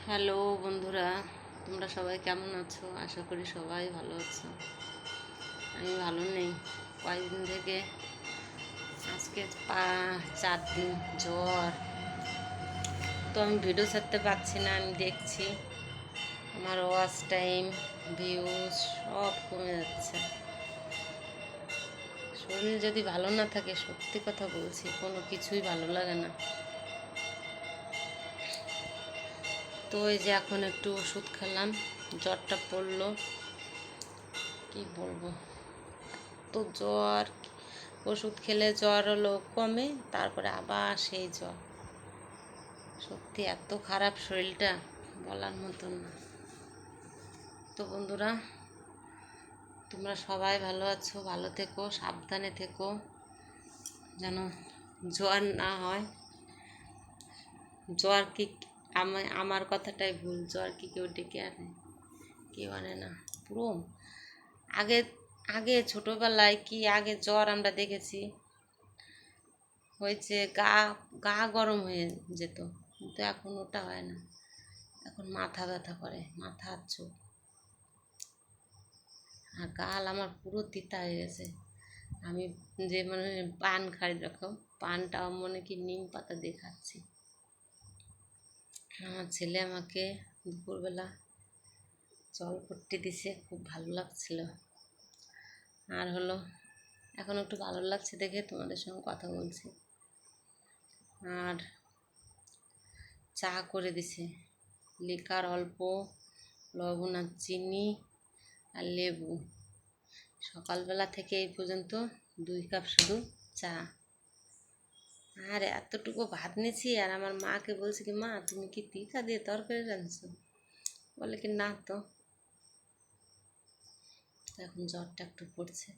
Hello বন্ধুরা, তোমরা সবাই কেমন আছো? আশা করি সবাই ভালো আছো। আমি ভালো নেই কয়েকদিন থেকে। আজকে 4 দিন জ্বর। তো আমি ভিডিও ছাড়তে পারছি না। আমি দেখছি আমার ওয়াচ টাইম, ভিউজ সব কমে যাচ্ছে। শরীর যদি ভালো না থাকে, সত্যি কথা বলছি, কোনো কিছুই ভালো লাগে না। তো এই যে এখন একটু ওষুধ খেলাম, জ্বরটা পড়লো। কি বলবো, তো জ্বর, ওষুধ খেলে জ্বর হলো কমে, তারপরে আবার সেই জ্বর। সত্যি এত খারাপ শরীরটা, বলার মতন না। তো বন্ধুরা, তোমরা সবাই ভালো আছো, ভালো থেকো, সাবধানে থেকো, যেন জ্বর না হয়। জ্বর কি আমার কথাটাই ভুল, জ্বর কি কেউ ডেকে আনে? কেউ আনে না। পুরো আগে আগে ছোটোবেলায় কি আগে জ্বর আমরা দেখেছি হয়েছে, গা গা গরম হয়ে যেত, কিন্তু এখন ওটা হয় না। এখন মাথা ব্যথা করে, মাথা আর চোখ, আর গাল আমার পুরো তিতা হয়ে গেছে। আমি যে মানে পান খাই, দেখো পানটাও মনে কি নিম পাতা দিয়ে খাচ্ছি। আমার ছেলে আমাকে দুপুরবেলা জলপট্টি দিছে, খুব ভালো লাগছিল। আর হলো এখন একটু ভালো লাগছে দেখে তোমাদের সঙ্গে কথা বলছি। আর চা করে দিছে, লিকার অল্প, লবণ আর চিনি আর লেবু। সকালবেলা থেকে এই পর্যন্ত 2 কাপ শুধু চা। আর এতটুকু ভাত নিয়েছি, আর আমার মাকে বলছি কি, মা তুমি কি তিতা দিয়ে তরকারি রাঁধছো? বলে কি না তো। এখন জ্বরটা একটু পড়ছে।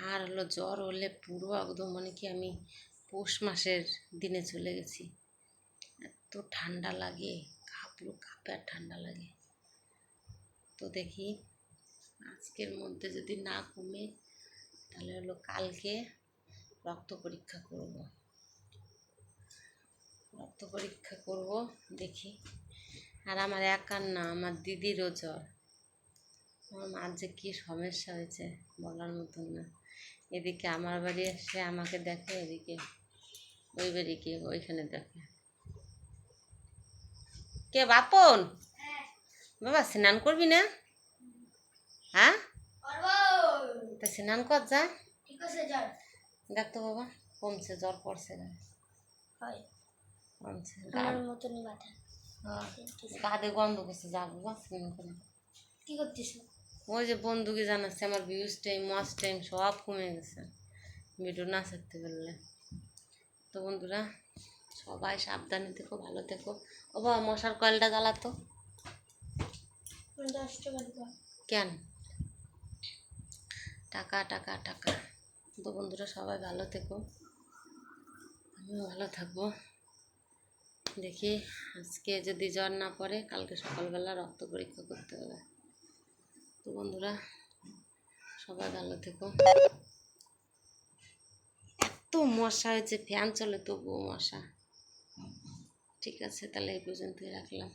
আর হলো জ্বর হলে পুরো একদম মানে কি আমি পৌষ মাসের দিনে চলে গেছি। এত ঠান্ডা লাগে, পুরো কাঁপে, আর ঠান্ডা লাগে। তো দেখি আজকের মধ্যে যদি না কমে, তাহলে হলো কালকে রক্ত পরীক্ষা করব। রক্ত পরীক্ষা করব, দেখি। আর আমার একার না, আমার দিদিরও জ্বর। আমার মার যে কী সমস্যা হয়েছে, বলার মতন না। এদিকে আমার বাড়ি এসে আমাকে দেখে, এদিকে ওই বাড়ি গিয়ে ওইখানে দেখে। কে বাপন? বাবা স্নান করবি না? হ্যাঁ, তা স্নান কর যা। দেখ তো বাবা, কমছে, জ্বর পড়ছে না, কমছে। গাদে গন্ধ করছে, যাবো বা স্নান করে। কি করছিস? ওই যে বন্ধুকে জানাচ্ছে আমার ভিউজ টাইম, ওয়াচ টাইম সব কমে গেছে ভিডিও না ছাড়তে পারলে। তো বন্ধুরা, সবাই সাবধানে থেকো, ভালো থেকো। ও বাবা, মশার কয়েলটা জ্বালাতো। কেন? টাকা টাকা টাকা। তো বন্ধুরা, সবাই ভালো থেকো, আমিও ভালো থাকবো। দেখি আজকে যদি জ্বর না পড়ে, কালকে সকালবেলা রক্ত পরীক্ষা করতে হবে। তো বন্ধুরা, সবাই ভালো থেকো। এত মশা হয়েছে, ফ্যান চলে তবুও মশা। ঠিক আছে, তাহলে এই পর্যন্তই রাখলাম।